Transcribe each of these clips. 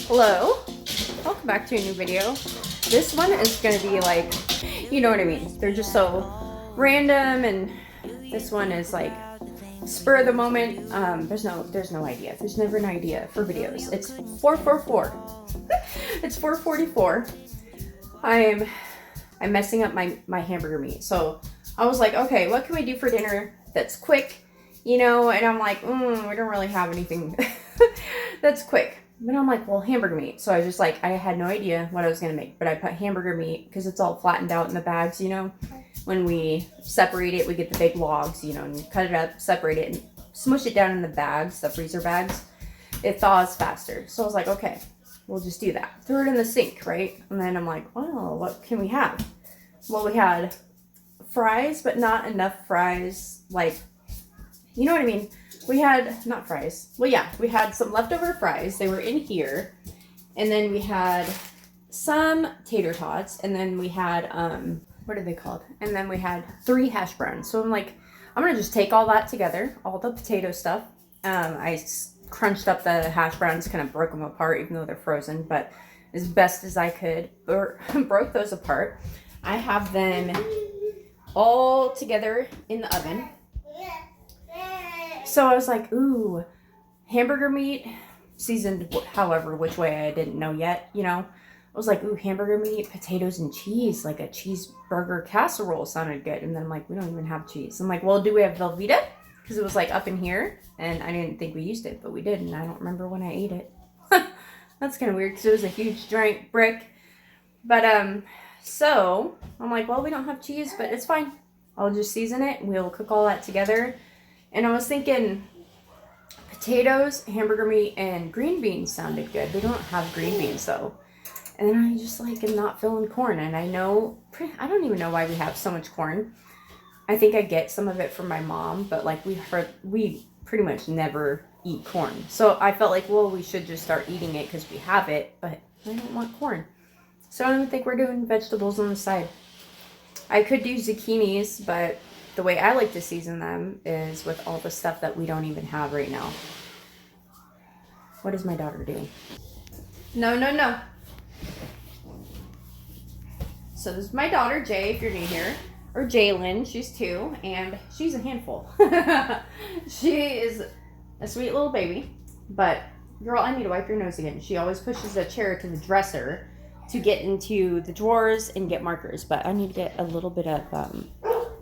Hello, welcome back to a new video. This one is gonna be like, you know what I mean, they're just so random, and this one is like spur of the moment. There's no idea. There's never an idea for videos. It's 444. It's 444. I'm messing up my hamburger meat, so I was like, okay, what can we do for dinner that's quick, you know? And I'm like, we don't really have anything that's quick. But I'm like, well, hamburger meat. So I just like, I had no idea what I was gonna make, but I put hamburger meat because it's all flattened out in the bags, you know. When we separate it, we get the big logs, you know, and you cut it up, separate it, and smush it down in the bags, the freezer bags. It thaws faster. So I was like, okay, we'll just do that. Throw it in the sink, right? And then I'm like, well, what can we have? Well, we had fries, but not enough fries, like, you know what I mean? We had, not fries. Well, yeah, we had some leftover fries. They were in here. And then we had some tater tots. And then we had, what are they called? And then we had 3 hash browns. So I'm like, I'm going to just take all that together, all the potato stuff. I crunched up the hash browns, kind of broke them apart, even though they're frozen. But as best as I could, broke those apart. I have them all together in the oven. So I was like, ooh, hamburger meat, seasoned however, which way I didn't know yet, you know. I was like, ooh, hamburger meat, potatoes, and cheese, like a cheeseburger casserole sounded good. And then I'm like, we don't even have cheese. I'm like, well, do we have Velveeta? Because it was like up in here, and I didn't think we used it, but we did, and I don't remember when I ate it. That's kind of weird, because it was a huge giant brick. But, so I'm like, well, we don't have cheese, but it's fine. I'll just season it, and we'll cook all that together. And I was thinking potatoes, hamburger meat, and green beans sounded good. We don't have green beans though. And then I just like am not feeling corn. And I don't even know why we have so much corn. I think I get some of it from my mom, but like we pretty much never eat corn. So I felt like, well, we should just start eating it because we have it, but I don't want corn. So I don't even think we're doing vegetables on the side. I could do zucchinis, but the way I like to season them is with all the stuff that we don't even have right now. What is my daughter doing? No, no, no. So this is my daughter, Jay, if you're new here. Or Jalen, she's 2, and she's a handful. She is a sweet little baby. But, girl, I need to wipe your nose again. She always pushes a chair to the dresser to get into the drawers and get markers. But I need to get a little bit of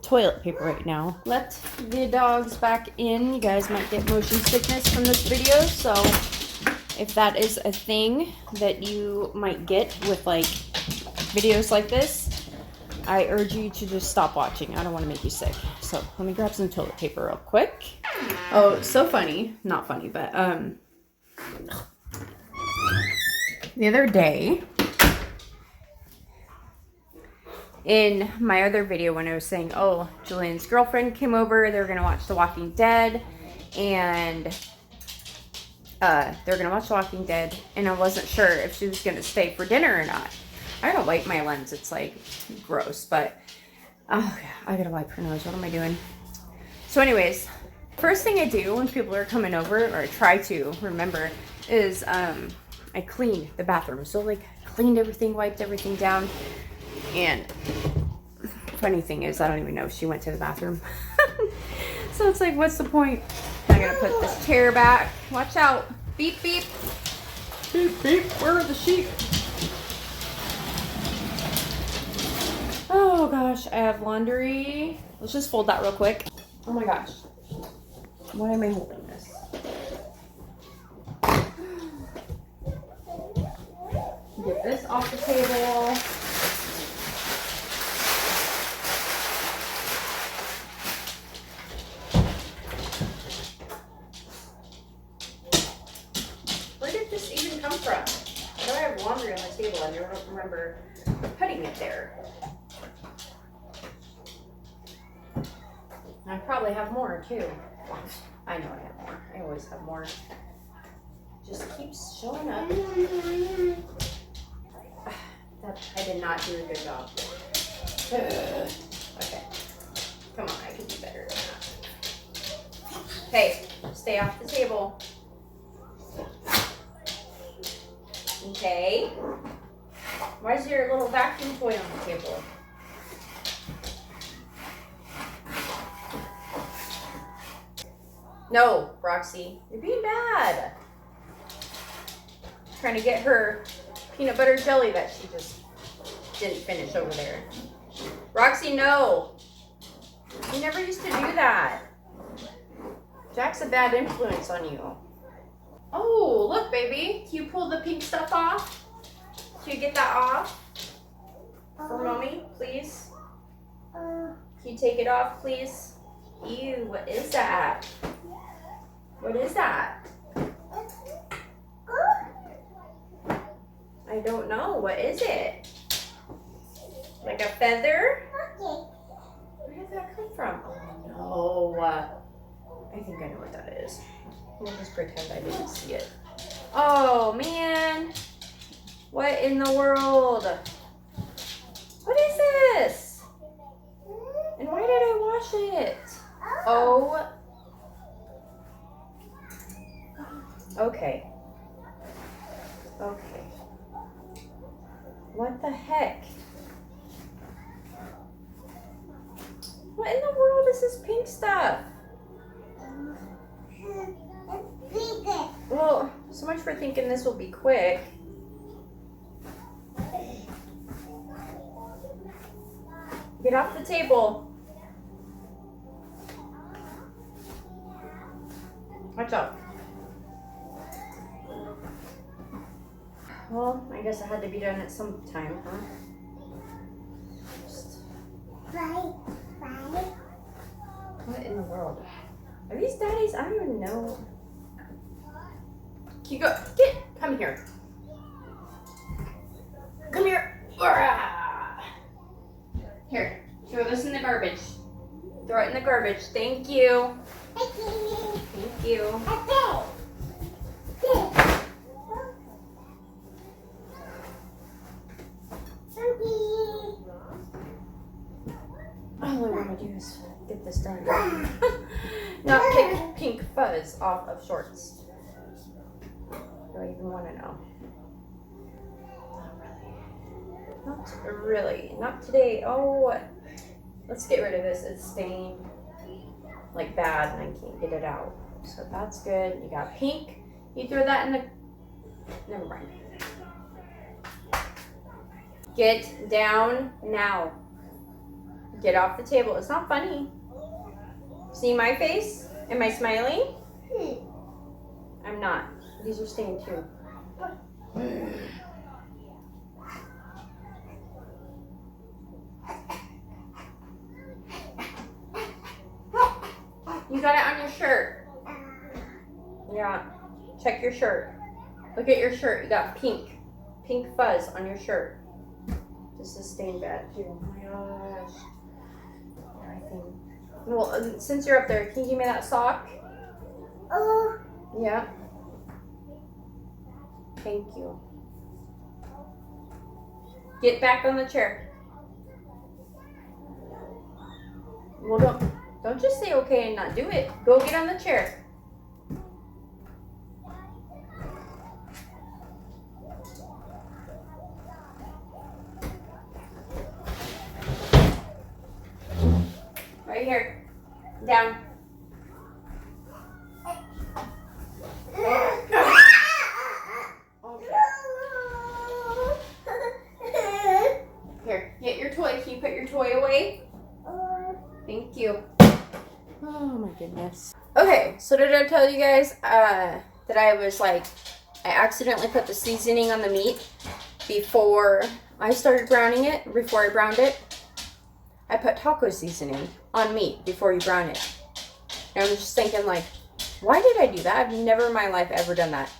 toilet paper right now. Let the dogs back in. You guys might get motion sickness from this video, so if that is a thing that you might get with like videos like this, I urge you to just stop watching. I don't want to make you sick. So let me grab some toilet paper real quick. Oh, so funny. Not funny, but the other day, in my other video when I was saying, oh, Julian's girlfriend came over, they were going to watch The Walking Dead, and they're going to watch The Walking Dead, and I wasn't sure if she was going to stay for dinner or not. I gotta wipe my lens, it's like gross, but oh, I gotta wipe her nose. What am I doing? So anyways, first thing I do when people are coming over, or I try to remember, is I clean the bathroom. So like cleaned everything, wiped everything down. And funny thing is, I don't even know if she went to the bathroom. So it's like, what's the point? I gotta put this chair back. Watch out. Beep, beep. Beep, beep. Where are the sheep? Oh gosh, I have laundry. Let's just fold that real quick. Oh my gosh. Why am I holding this? Get this off the table. Laundry on the table. I don't remember putting it there. I probably have more too. I know I have more. I always have more. Just keeps showing up. I did not do a good job. Okay. Come on, I can do better than that. Hey, stay off the table. Okay. Why is your little vacuum toy on the table? No, Roxy, you're being bad. Trying to get her peanut butter jelly that she just didn't finish over there. Roxy, no. You never used to do that. Jack's a bad influence on you. Oh, look, baby. Can you pull the pink stuff off? Can you get that off? For mommy, please? Can you take it off, please? Ew, what is that? What is that? I don't know. What is it? Like a feather? Where did that come from? Oh no. I think I know what that is. We'll just pretend I didn't see it. Oh man. What in the world? What is this? And why did I wash it? Oh. Okay. Okay. What the heck? What in the world is this pink stuff? Well, so much for thinking this will be quick. Get off the table. Watch out. Well, I guess it had to be done at some time, huh? What in the world? Are these daddies? I don't even know. Can you go? Come here. Come here. Here, throw this in the garbage. Throw it in the garbage. Thank you. Thank you. All I want to do is get this done. Not take pink fuzz off of shorts. Do I even want to know? Not really. Not today. Oh, let's get rid of this. It's stained like bad and I can't get it out. So that's good. You got pink. You throw that in the... Never mind. Get down now. Get off the table. It's not funny. See my face? Am I smiling? I'm not. These are stained too. You got it on your shirt. Yeah. Check your shirt. Look at your shirt. You got pink fuzz on your shirt. This is stained bad too. Oh my gosh. Everything. Well, since you're up there, can you give me that sock? Yeah. Thank you. Get back on the chair. Well, don't just say okay and not do it. Go get on the chair. Right here. Down. Here, get your toy. Can you put your toy away? Thank you. Oh my goodness. Okay, so did I tell you guys that I was like, I accidentally put the seasoning on the meat before I started browning it, before I browned it? I put taco seasoning on meat before you brown it. And I'm just thinking like, why did I do that? I've never in my life ever done that.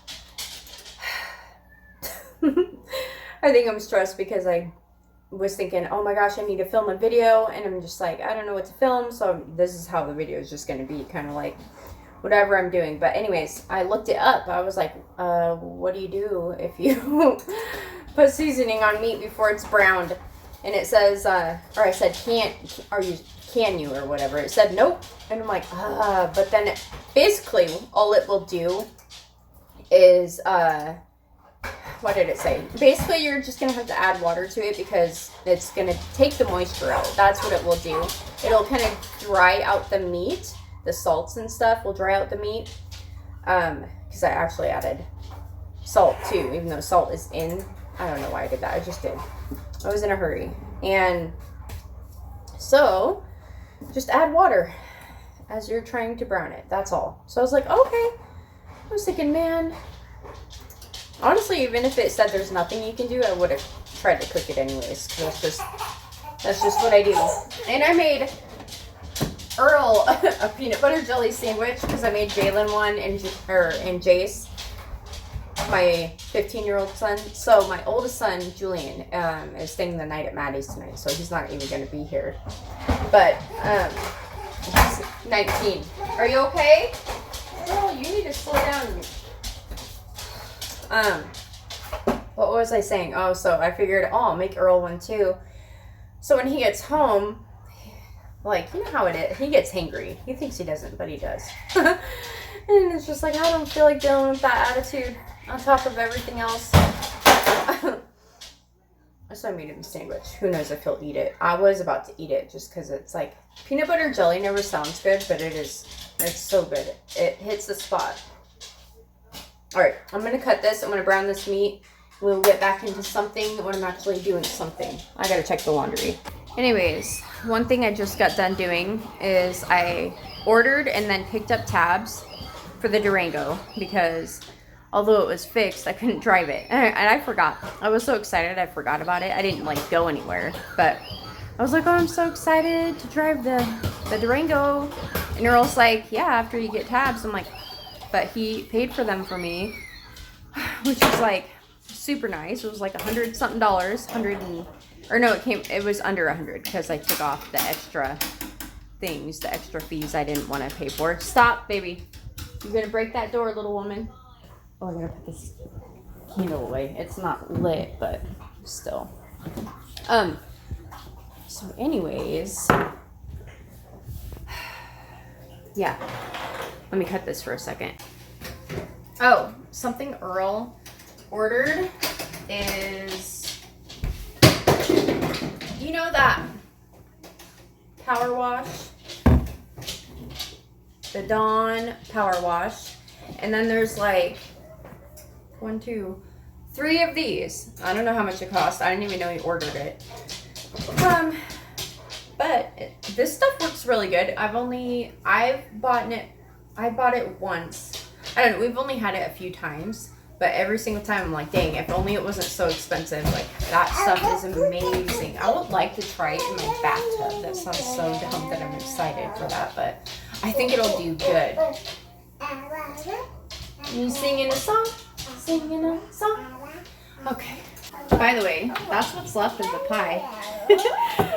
I think I'm stressed because I was thinking, oh my gosh, I need to film a video, and I'm just like, I don't know what to film, so this is how the video is just going to be, kind of like whatever I'm doing. But anyways, I looked it up. I was like, what do you do if you put seasoning on meat before it's browned? And it says, or I said, can you, or whatever. It said, nope. And I'm like, but then basically all it will do is, what did it say? Basically, you're just going to have to add water to it because it's going to take the moisture out. That's what it will do. It'll kind of dry out the meat. The salts and stuff will dry out the meat. Because I actually added salt too, even though salt is in. I don't know why I did that. I just did. I was in a hurry. And so, just add water as you're trying to brown it. That's all. So I was like, okay. I was thinking, man, honestly, even if it said there's nothing you can do, I would have tried to cook it anyways. Because that's just what I do. And I made Earl a peanut butter jelly sandwich because I made Jalen one and Jace, my 15-year-old son. So my oldest son, Julian, is staying the night at Maddie's tonight. So he's not even going to be here. But he's 19. Are you okay? Girl, you need to slow down. What was I saying? Oh, so I figured, I'll make Earl one too. So when he gets home, like, you know how it is. He gets hangry. He thinks he doesn't, but he does. And it's just like, I don't feel like dealing with that attitude on top of everything else. So I made him a sandwich. Who knows if he'll eat it. I was about to eat it just because it's like, peanut butter jelly never sounds good, but it's so good. It hits the spot. All right, I'm going to cut this. I'm going to brown this meat. We'll get back into something when I'm actually doing something. I got to check the laundry. Anyways, one thing I just got done doing is I ordered and then picked up tabs for the Durango because although it was fixed, I couldn't drive it. And I forgot. I was so excited I forgot about it. I didn't like go anywhere, but I was like, oh, I'm so excited to drive the Durango. And Earl's like, yeah, after you get tabs. I'm like, but he paid for them for me, which was like super nice. It was like $100 something, it was under 100 because I took off the extra things, the extra fees I didn't want to pay for. Stop, baby. You gonna break that door, little woman? Oh, I gotta put this candle away. It's not lit, but still. So anyways, yeah. Let me cut this for a second. Oh, something Earl ordered is, you know that power wash? The Dawn power wash. And then there's like 1, 2, 3 of these. I don't know how much it cost. I didn't even know he ordered it. But this stuff works really good. I bought it once. I don't know, we've only had it a few times, but every single time I'm like, dang, if only it wasn't so expensive. Like, that stuff is amazing. I would like to try it in my bathtub. That sounds so dumb that I'm excited for that, but I think it'll do good. You singing a song? Singing a song? Okay. By the way, that's what's left of the pie.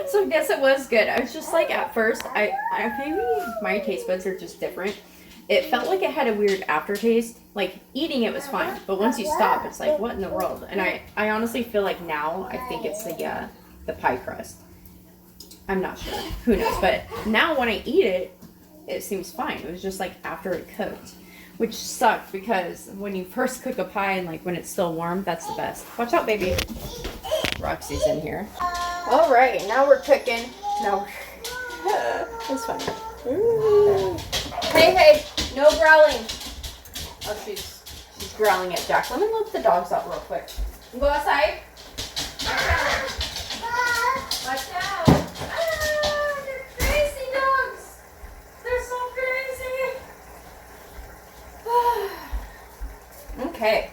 So I guess it was good. I was just like, at first, I maybe my taste buds are just different. It felt like it had a weird aftertaste. Like, eating it was fine, but once you stop, it's like, what in the world? And I honestly feel like now, I think it's the pie crust. I'm not sure. Who knows? But now when I eat it, it seems fine. It was just like after it cooked, which sucked because when you first cook a pie and like when it's still warm, that's the best. Watch out, baby. Roxy's in here. All right, now we're cooking. No, it's funny. Ooh. Hey, no growling. Oh, she's growling at Jack. Let me let the dogs out real quick. You go outside. Watch out. They're crazy dogs. They're so crazy. Okay.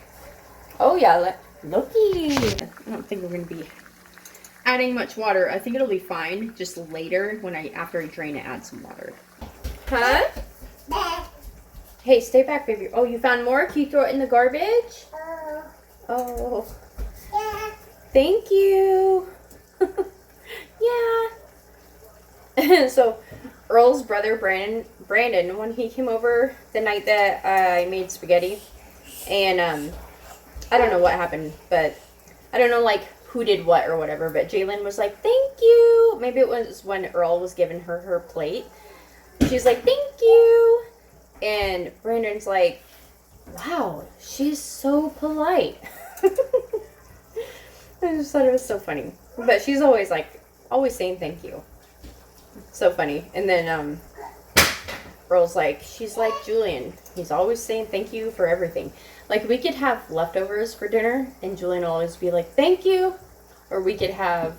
Oh yeah, looky. I don't think we're gonna be adding much water. I think it'll be fine. Just later, after I drain it, add some water. Huh? Hey, stay back, baby. Oh, you found more? Can you throw it in the garbage? Oh. Thank you. Yeah. So, Earl's brother, Brandon, when he came over the night that I made spaghetti, and I don't know what happened, but I don't know, like, who did what or whatever, but Jalen was like, thank you. Maybe it was when Earl was giving her plate. She's like, thank you. And Brandon's like, wow, she's so polite. I just thought it was so funny. But she's always like, always saying thank you. So funny. And then Earl's like, she's like Julian. He's always saying thank you for everything. Like, we could have leftovers for dinner, and Julian will always be like, thank you. Or we could have,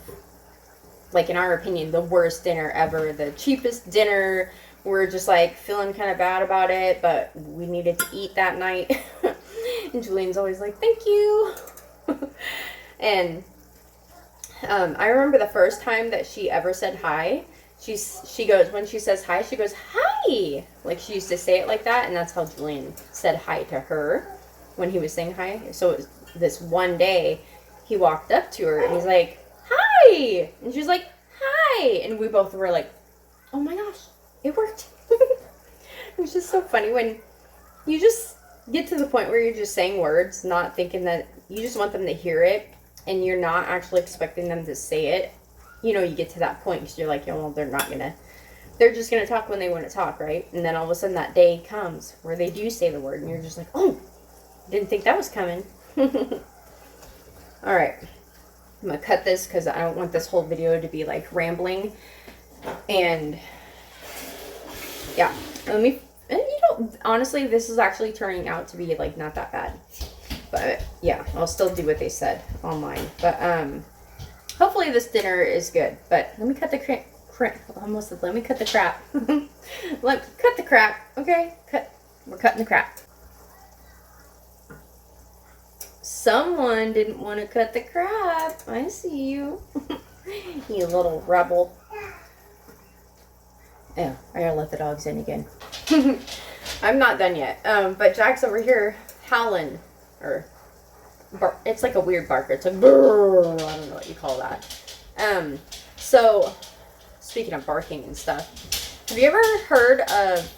like, in our opinion, the worst dinner ever. The cheapest dinner. We're just, like, feeling kind of bad about it, but we needed to eat that night. And Julian's always like, thank you. And I remember the first time that she ever said hi. She goes, when she says hi, she goes, hi. Like, she used to say it like that, and that's how Julian said hi to her when he was saying hi. So it was this one day, he walked up to her, and he's like, hi. And she's like, hi. And we both were like, oh my gosh, it worked. It was just so funny when you just get to the point where you're just saying words, not thinking that you just want them to hear it, and you're not actually expecting them to say it. You know, you get to that point because you're like, well, they're just going to talk when they want to talk, right? And then all of a sudden that day comes where they do say the word, and you're just like, oh, didn't think that was coming. All right. I'm going to cut this because I don't want this whole video to be like rambling. And yeah, honestly, this is actually turning out to be like not that bad. But yeah, I'll still do what they said online. But hopefully this dinner is good. But let me cut the let me cut the crap. Cut the crap, okay? We're cutting the crap. Someone didn't want to cut the crap. I see you. You little rebel. Yeah, I gotta let the dogs in again. I'm not done yet. But Jack's over here howling. Or it's like a weird barker. It's like brrr, I don't know what you call that. So speaking of barking and stuff, have you ever heard of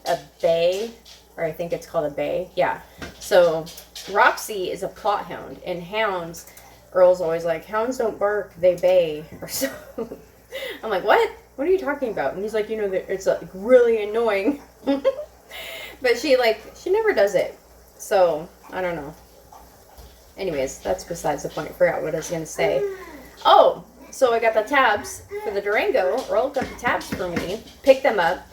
a bay? Or I think it's called a bay. Yeah. So Roxy is a plot hound, and hounds, Earl's always like, hounds don't bark, they bay, or so. I'm like, what? What are you talking about? And he's like, you know, it's like really annoying. But she never does it. So I don't know. Anyways, that's besides the point. I forgot what I was gonna say. Oh, so I got the tabs for the Durango. Earl got the tabs for me. Picked them up.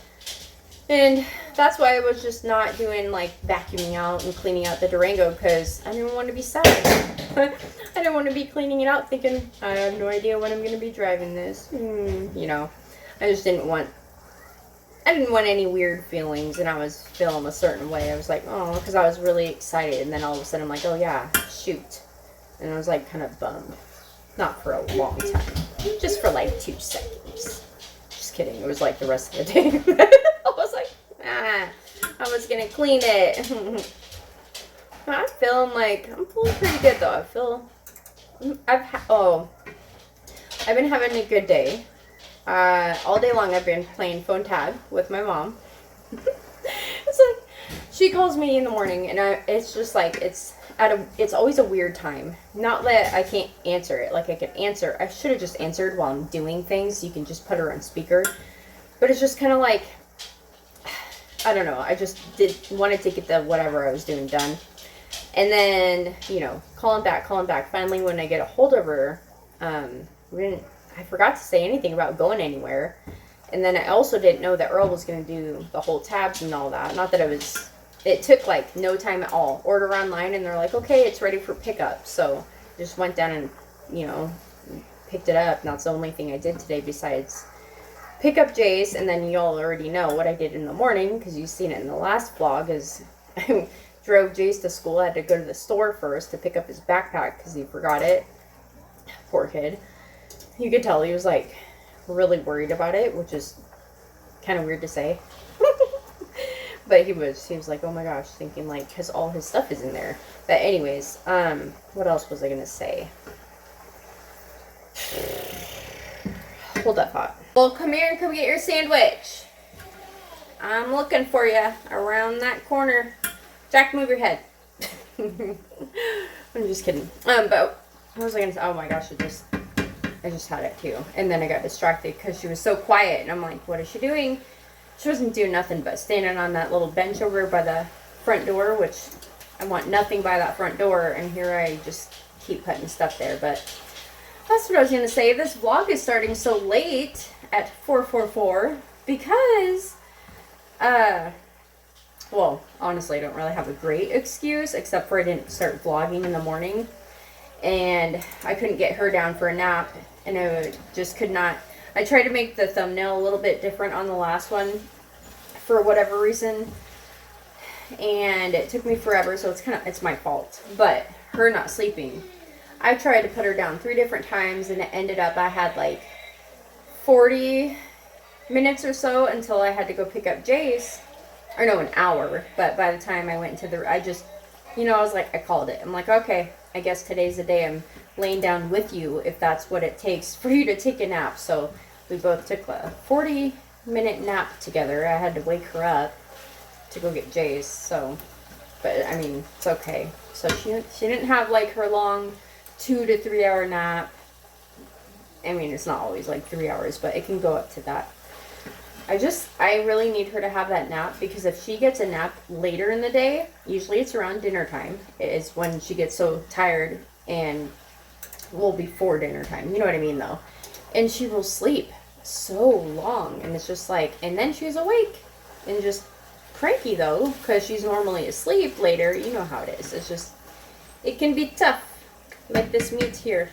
And that's why I was just not doing like vacuuming out and cleaning out the Durango, because I didn't want to be sad. I didn't want to be cleaning it out thinking, I have no idea when I'm going to be driving this. You know, I just didn't want any weird feelings, and I was feeling a certain way. I was like, oh, because I was really excited, and then all of a sudden I'm like, oh yeah, shoot. And I was like kind of bummed. Not for a long time. Just for like 2 seconds. Just kidding. It was like the rest of the day. I was like, I was gonna clean it. I'm feeling pretty good though. I've been having a good day. All day long I've been playing phone tag with my mom. It's like, she calls me in the morning, and it's just like, it's always a weird time. Not that I can't answer it. Like, I could answer. I should have just answered while I'm doing things. You can just put her on speaker. But it's just kind of like, I don't know. I just wanted to get the whatever I was doing done. And then, you know, calling back. Finally, when I get a hold of her, I forgot to say anything about going anywhere. And then I also didn't know that Earl was going to do the whole tabs and all that. Not that it took like no time at all. Order online, and they're like, okay, it's ready for pickup. So just went down and, you know, picked it up. And that's the only thing I did today besides pick up Jace. And then you all already know what I did in the morning, because you've seen it in the last vlog, is I drove Jace to school. I had to go to the store first to pick up his backpack because he forgot it. Poor kid. You could tell he was like really worried about it, which is kind of weird to say. But he was like, oh my gosh, thinking like, because all his stuff is in there. But anyways, what else was I gonna say? Hold that thought. Well, come here and come get your sandwich. I'm looking for you around that corner. Jack, move your head. I'm just kidding. But what was I gonna say? Oh my gosh, I just had it too. And then I got distracted because she was so quiet. And I'm like, what is she doing? She wasn't doing nothing but standing on that little bench over by the front door, which I want nothing by that front door, and here I just keep putting stuff there. But that's what I was going to say. This vlog is starting so late at 4:44 because, well, honestly, I don't really have a great excuse, except for I didn't start vlogging in the morning, and I couldn't get her down for a nap, and I just could not. I tried to make the thumbnail a little bit different on the last one for whatever reason, and it took me forever, so it's my fault. But her not sleeping, I tried to put her down 3 different times, and it ended up I had like 40 minutes or so until I had to go pick up Jace. Or no, an hour. But by the time I went into I just, I was like, I called it. I'm like, okay, I guess today's the day I'm laying down with you if that's what it takes for you to take a nap. So we both took a 40-minute nap together. I had to wake her up to go get Jace. So, but I mean, it's okay. So she didn't have like her long 2 to 3 hour nap. I mean, it's not always like 3 hours, but it can go up to that. I really need her to have that nap, because if she gets a nap later in the day, usually it's around dinner time, is when she gets so tired, and well, before dinner time, you know what I mean though. And she will sleep so long, and it's just like, and then she's awake and just cranky though, because she's normally asleep later. You know how it is. It's just, it can be tough, like this meat here.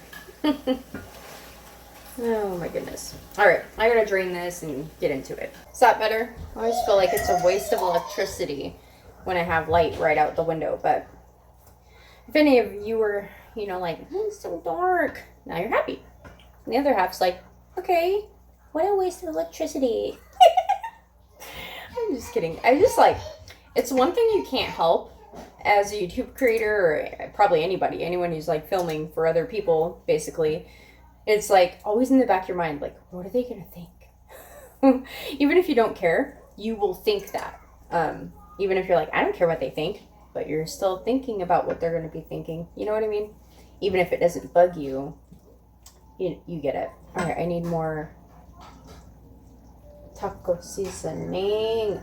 Oh my goodness. Alright, I gotta drain this and get into it. Is that better? I always feel like it's a waste of electricity when I have light right out the window, but if any of you were, like, it's so dark, now you're happy. And the other half's like, okay, what a waste of electricity. I'm just kidding. I just like, it's one thing you can't help as a YouTube creator, or probably anyone who's like filming for other people, basically. It's like always in the back of your mind, like, what are they going to think? Even if you don't care, you will think that. Even if you're like, I don't care what they think, but you're still thinking about what they're going to be thinking. You know what I mean? Even if it doesn't bug you, you get it. All right, I need more taco seasoning.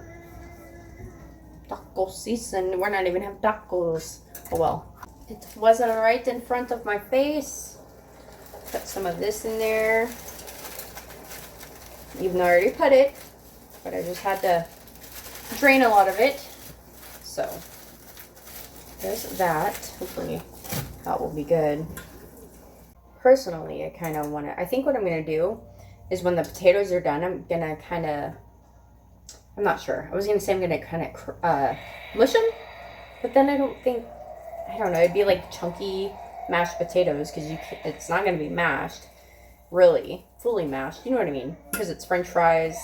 Taco season. We're not even having tacos. Oh well. It wasn't right in front of my face. Put some of this in there. Even though I already put it, but I just had to drain a lot of it. So there's that. Hopefully that will be good. Personally, I kind of want to, I think what I'm going to do is when the potatoes are done, I'm going to kind of, I'm not sure. I was going to say I'm going to kind of mush them, but then I don't know, it'd be like chunky mashed potatoes, because it's not going to be mashed, really, fully mashed, you know what I mean, because it's french fries,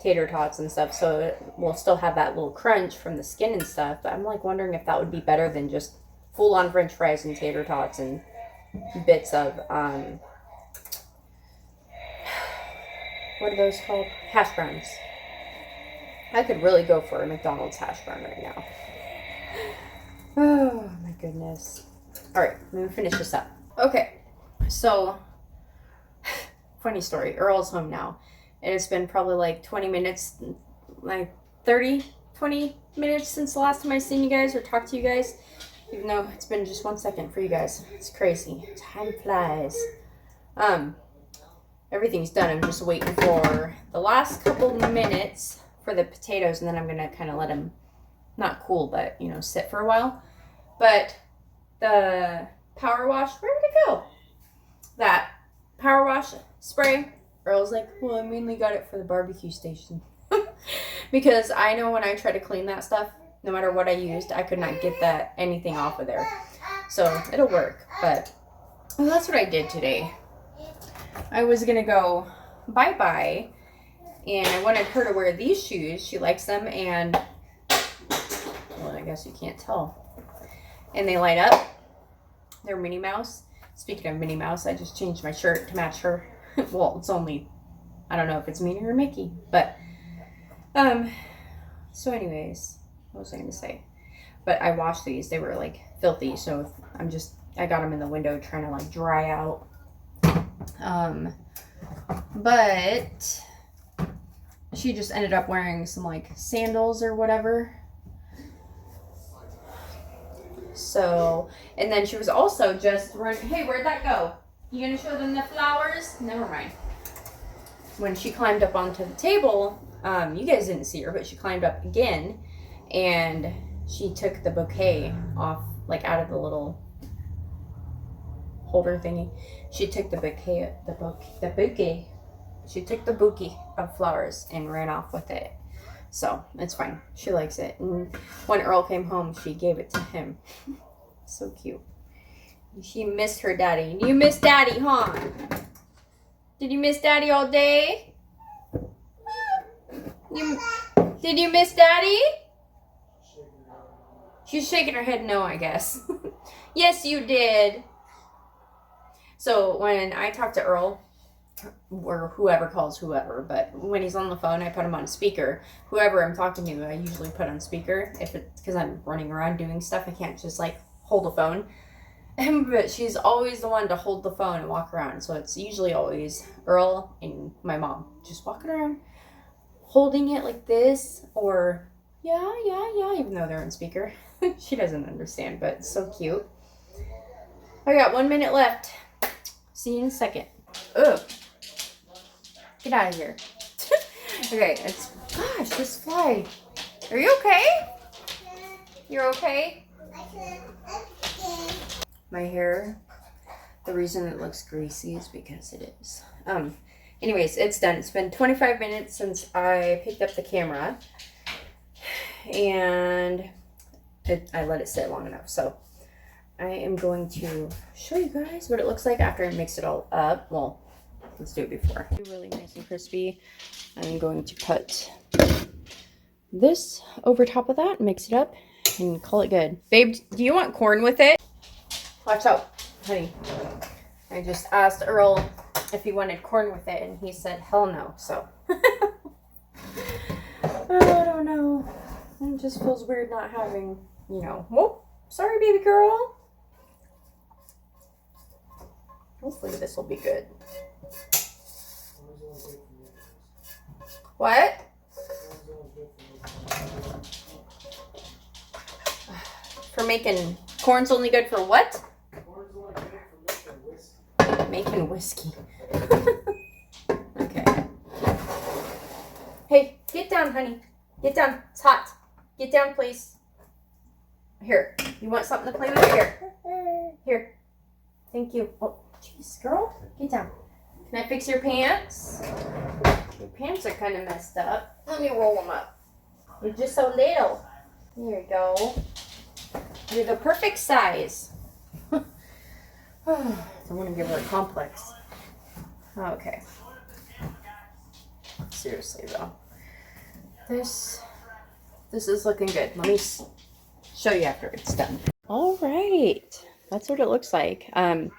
tater tots and stuff, so it will still have that little crunch from the skin and stuff, but I'm like wondering if that would be better than just full-on french fries and tater tots and bits of, what are those called? Hash browns. I could really go for a McDonald's hash brown right now. Oh my goodness. Alright, let me finish this up. Okay, so, funny story. Earl's home now. And it's been probably like 20 minutes, like 20 minutes since the last time I seen you guys or talked to you guys. Even though it's been just 1 second for you guys. It's crazy. Time flies. Everything's done. I'm just waiting for the last couple minutes for the potatoes, and then I'm going to kind of let them, not cool, but, sit for a while. But the power wash, where did it go? That power wash spray, Earl's like, well, I mainly got it for the barbecue station. Because I know when I try to clean that stuff, no matter what I used, I could not get anything off of there. So it'll work, but well, that's what I did today. I was gonna go bye-bye, and I wanted her to wear these shoes. She likes them, and well, I guess you can't tell. And they light up. They're Minnie Mouse. Speaking of Minnie Mouse, I just changed my shirt to match her. Well, it's only, I don't know if it's Minnie or Mickey, but so anyways, what was I gonna say? But I washed these. They were like filthy, so I got them in the window trying to like dry out. But she just ended up wearing some like sandals or whatever. So, and then she was also just running. Hey, where'd that go? You gonna show them the flowers? Never mind. When she climbed up onto the table, you guys didn't see her, but she climbed up again, and she took the bouquet off, like out of the little holder thingy. She took the bouquet. She took the bouquet of flowers and ran off with it. So it's fine. She likes it. And when Earl came home, she gave it to him. So cute. She missed her daddy. You missed daddy, huh? Did you miss daddy all day? Did you miss daddy? She's shaking her head no, I guess. Yes, you did. So when I talk to Earl, or whoever calls whoever, but when he's on the phone, I put him on speaker. Whoever I'm talking to, I usually put on speaker if it's because I'm running around doing stuff. I can't just like hold the phone. But she's always the one to hold the phone and walk around. So it's usually always Earl and my mom just walking around, holding it like this, or yeah, even though they're on speaker. She doesn't understand, but it's so cute. I got 1 minute left. See you in a second. Ugh. Get out of here. Okay, gosh, this fly. Are you okay? You're okay? My hair, the reason it looks greasy is because it is. Anyways, it's done. It's been 25 minutes since I picked up the camera, and I let it sit long enough. So I am going to show you guys what it looks like after I mix it all up. Well, let's do it before. Really nice and crispy. I'm going to put this over top of that, mix it up, and call it good. Babe, do you want corn with it? Watch out, honey. I just asked Earl if he wanted corn with it, and he said, hell no, so. I don't know. It just feels weird not having, you know. Whoa, sorry, baby girl. Hopefully this will be good. What? For making, corn's only good for what? Corn's only good for making whiskey. Okay. Hey, get down, honey. Get down. It's hot. Get down, please. Here. You want something to play with? Here. Here. Thank you. Oh, jeez, girl. Get down. Can I fix your pants? Your pants are kind of messed up. Let me roll them up. You're just so little. There you go. You're the perfect size. I'm going to give her a complex. Okay. Seriously, though. This is looking good. Let me show you after it's done. All right. That's what it looks like. I'm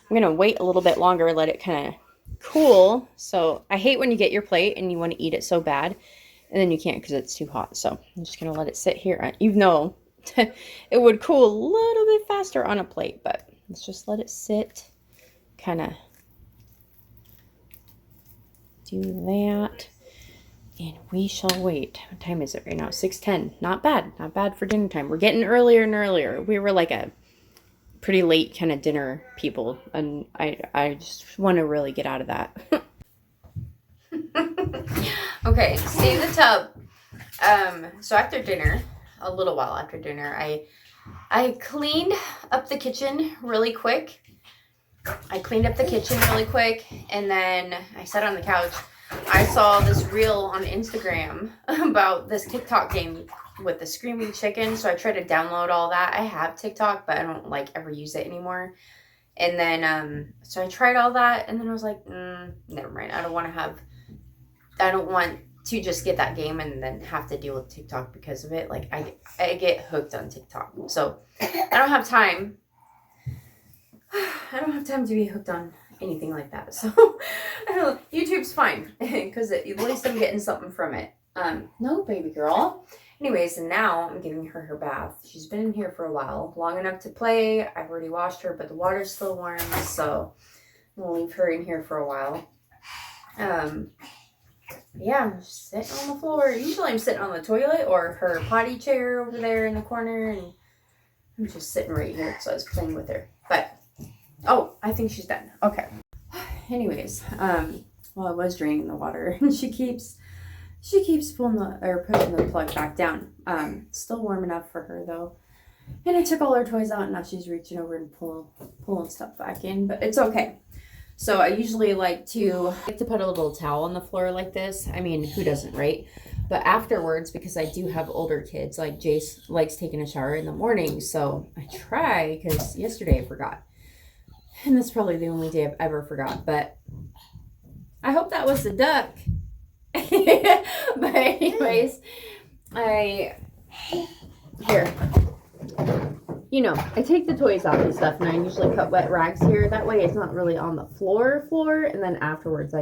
going to wait a little bit longer, let it kind of cool. So I hate when you get your plate and you want to eat it so bad, and then you can't because it's too hot. So I'm just going to let it sit here, even though it would cool a little bit faster on a plate, but let's just let it sit. Kind of do that. And we shall wait. What time is it right now? 6:10. Not bad. Not bad for dinner time. We're getting earlier and earlier. We were like a pretty late kind of dinner people, and I just want to really get out of that. Okay, save the tub. So after dinner, a little while after dinner, I cleaned up the kitchen really quick. And then I sat on the couch. I saw this reel on Instagram about this TikTok game with the screaming chicken, so I tried to download all that. I have TikTok, but I don't like ever use it anymore. And then so I tried all that, and then I was like, never mind. I don't want to just get that game and then have to deal with TikTok because of it. Like I get hooked on TikTok, so I don't have time. I don't have time to be hooked on anything like that. So I don't know, YouTube's fine because at least I'm getting something from it. No, baby girl. Anyways, and now I'm giving her bath. She's been in here for a while, long enough to play. I've already washed her, but the water's still warm, so I'm gonna leave her in here for a while. Yeah, I'm just sitting on the floor. Usually I'm sitting on the toilet or her potty chair over there in the corner, and I'm just sitting right here, so I was playing with her. But, oh, I think she's done. Okay. Anyways, well, I was draining the water, and she keeps pulling putting the plug back down. Still warm enough for her though. And I took all her toys out, and now she's reaching over and pulling stuff back in, but it's okay. So I usually like to put a little towel on the floor like this. I mean, who doesn't, right? But afterwards, because I do have older kids, like Jace likes taking a shower in the morning, so I try, because yesterday I forgot. And that's probably the only day I've ever forgot, but I hope that was the duck. But anyways, here, you know, I take the toys out and stuff, and I usually cut wet rags here. That way it's not really on the floor, and then afterwards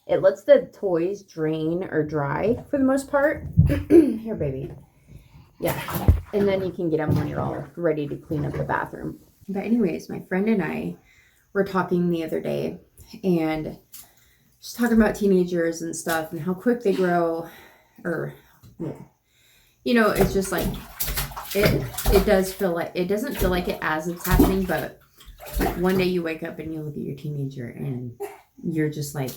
it lets the toys drain or dry for the most part. Here, baby. Yeah. And then you can get them when you're all ready to clean up the bathroom. But anyways, my friend and I were talking the other day, and just talking about teenagers and stuff and how quick they grow, or, you know, it's just like, it does feel like, it doesn't feel like it as it's happening, but like one day you wake up and you look at your teenager and you're just like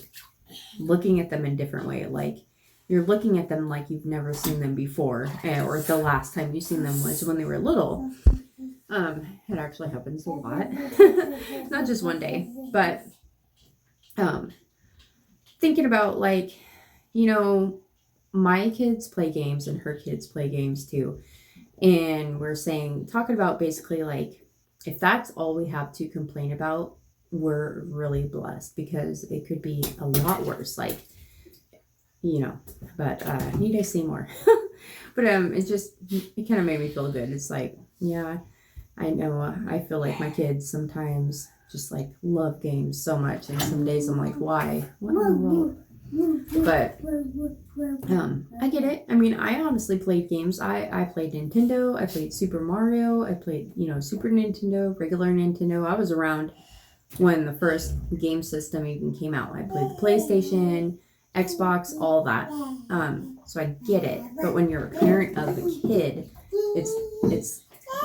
looking at them in a different way. Like you're looking at them like you've never seen them before, or the last time you seen them was when they were little. It actually happens a lot. Not just one day, but, thinking about, like, you know, my kids play games and her kids play games too. And we're talking about basically, like, if that's all we have to complain about, we're really blessed, because it could be a lot worse. Like, you know, but need to see more. But it kind of made me feel good. It's like, yeah, I know, I feel like my kids sometimes just like love games so much, and some days I'm like, why? What in the world? But I get it. I mean, I honestly played games. I played Nintendo. I played Super Mario. I played, you know, Super Nintendo, regular Nintendo. I was around when the first game system even came out. I played the PlayStation, Xbox, all that. So I get it. But when you're a parent of a kid, it's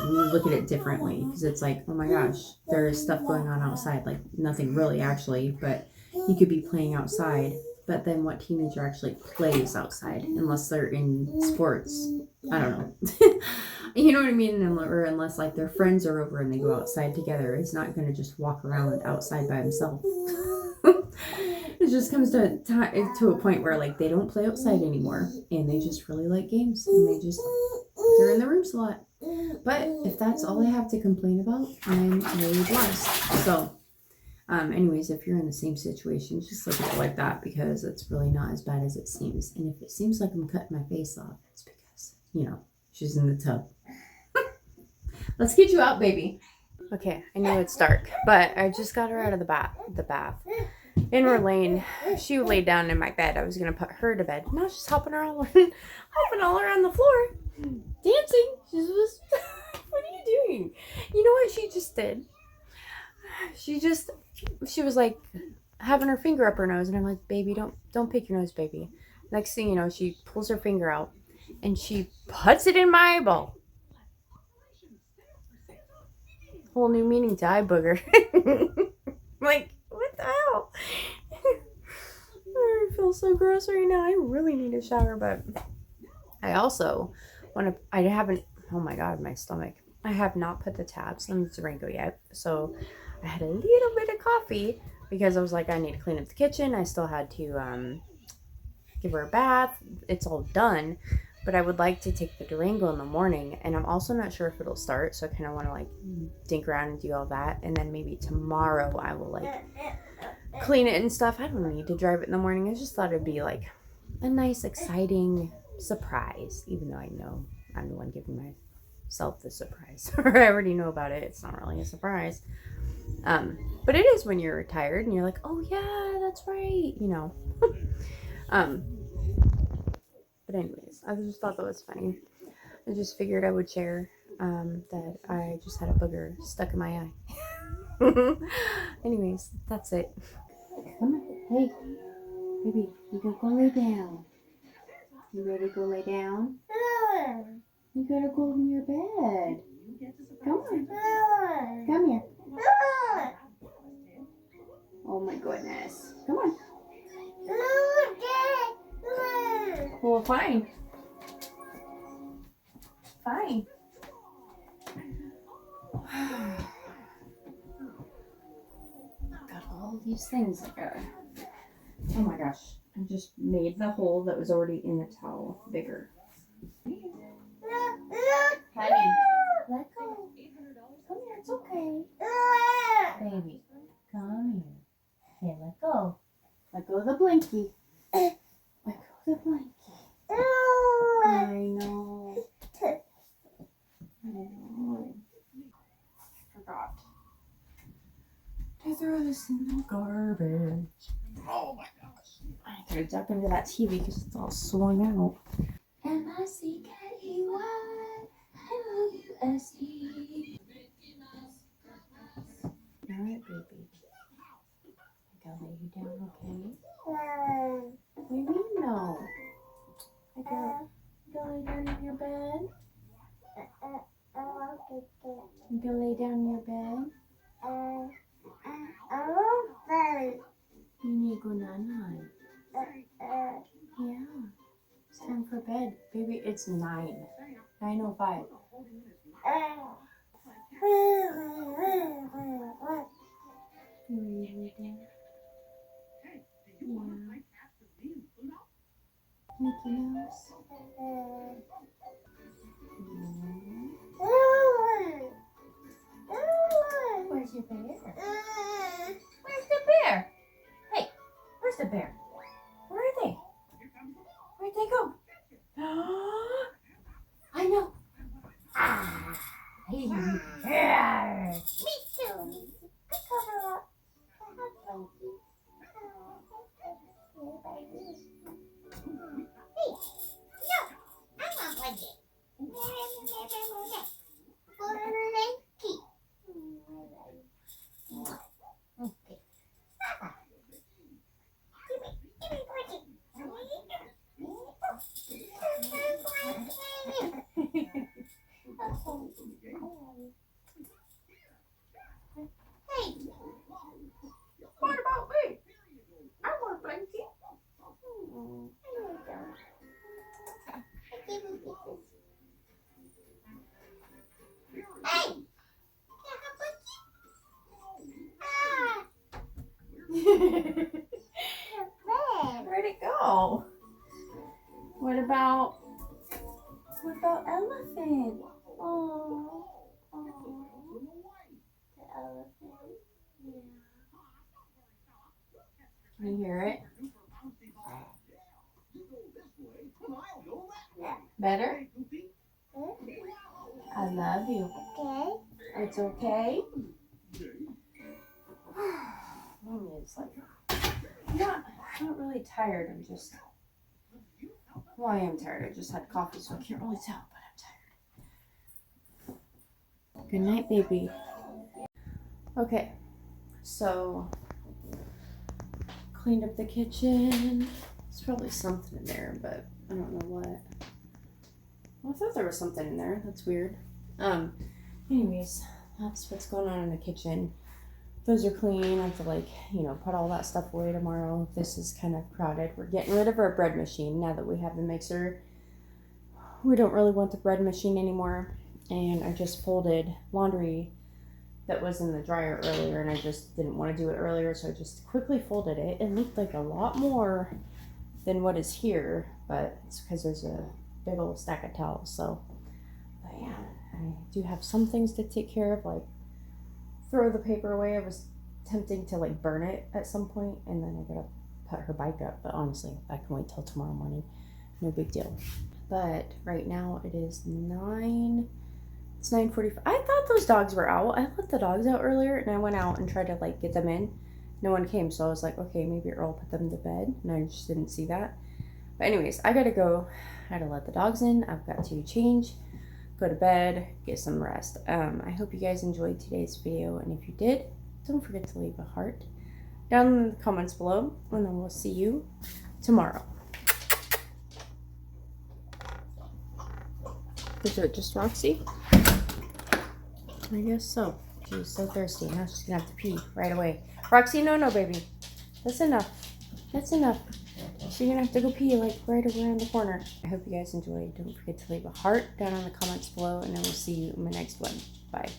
you look at it differently, because it's like, oh my gosh, there's stuff going on outside. Like nothing really actually, but you could be playing outside. But then what teenager actually plays outside, unless they're in sports? I don't know. You know what I mean? Or unless like their friends are over and they go outside together. He's not going to just walk around outside by himself. It just comes to a point where like they don't play outside anymore, and they just really like games, and they're in the rooms a lot. But if that's all I have to complain about, I'm really blessed. So anyways, if you're in the same situation, just look at it like that, because it's really not as bad as it seems. And if it seems like I'm cutting my face off, it's because, you know, she's in the tub. Let's get you out, baby. Okay, I know it's dark, but I just got her out of the bath. And we're laying, she laid down in my bed. I was going to put her to bed. Now she's hopping all around the floor, dancing. She's just, what are you doing? You know what she just did? She was like having her finger up her nose, and I'm like, baby, don't pick your nose, baby. Next thing you know, she pulls her finger out and she puts it in my eyeball. Whole new meaning to eye booger. Like, what the hell? I feel so gross right now. I really need a shower, but I also oh my god, my stomach. I have not put the tabs on the Durango yet, so I had a little bit of coffee because I was like, I need to clean up the kitchen. I still had to give her a bath. It's all done, but I would like to take the Durango in the morning, and I'm also not sure if it'll start, so I kind of want to like dink around and do all that, and then maybe tomorrow I will like clean it and stuff. I don't need to drive it in the morning. I just thought it'd be like a nice, exciting surprise, even though I know I'm the one giving myself the surprise. Or I already know about it. It's not really a surprise. But it is when you're retired and you're like, oh yeah, that's right, you know. But anyways, I just thought that was funny. I just figured I would share that I just had a booger stuck in my eye. Anyways, that's it. Come on. Hey, baby, you gotta go lay down. You ready to go lay down? You gotta go in your bed. Come fine. Fine. Got all these things. Oh my gosh. I just made the hole that was already in the towel bigger. Honey, let go. Come here, it's okay. Baby, come here. Okay, let go. Let go of the blankie. Let go of the blankie. I know. I know. I forgot to throw this in the garbage. Oh my gosh. I gotta duck into that TV because it's all swung out. M-I-C-K-E-Y M-O-U-S-E. Alright, baby. I gotta lay you down, okay? What do you mean no? I gotta lay down in your bed? You go lay down in your bed? You need to go night-night. Yeah. It's time for bed. Baby, it's 9:05. You ready to lay down? Yeah. Mickey Mouse? Where's your bear? Where's the bear? Hey, where's the bear? Where are they? Where'd they go? I know. Hey. Me too. I cover up. Hey, no, I want blanket. Okay. Give me blanket. Hey, what about me? I want a blanket. Hey! Where'd it go? What about elephant? Oh, the elephant. Yeah. Can you hear it? Better? I love you. Okay. It's okay? It's like, I'm not really tired. I'm just, well, I am tired. I just had coffee, so I can't really tell, but I'm tired. Good night, baby. Okay, so cleaned up the kitchen. There's probably something in there, but I don't know what. Well, I thought there was something in there. That's weird. Anyways, that's what's going on in the kitchen. Those are clean. I have to put all that stuff away tomorrow. This is kind of crowded. We're getting rid of our bread machine now that we have the mixer. We don't really want the bread machine anymore. And I just folded laundry that was in the dryer earlier, and I just didn't want to do it earlier, so I just quickly folded it. It looked like a lot more than what is here, but it's because there's a big old stack of towels. So, but yeah, I do have some things to take care of, like throw the paper away. I was tempting to burn it at some point, and then I gotta put her bike up, but honestly I can wait till tomorrow morning. No big deal. But right now it is 9:45. I thought those dogs were out. I let the dogs out earlier, and I went out and tried to get them in. No one came, so I was like, okay, maybe Earl put them to bed, and I just didn't see that. But anyways, I gotta go. I gotta let the dogs in. I've got to change, go to bed, get some rest. I hope you guys enjoyed today's video, and if you did, don't forget to leave a heart down in the comments below, and then we'll see you tomorrow. Is it just Roxy? I guess so. She's so thirsty. Now she's gonna have to pee right away. Roxy, no, baby. That's enough. That's enough. So you're gonna have to go pee like right around the corner. I hope you guys enjoyed. Don't forget to leave a heart down in the comments below, and I will see you in my next one. Bye.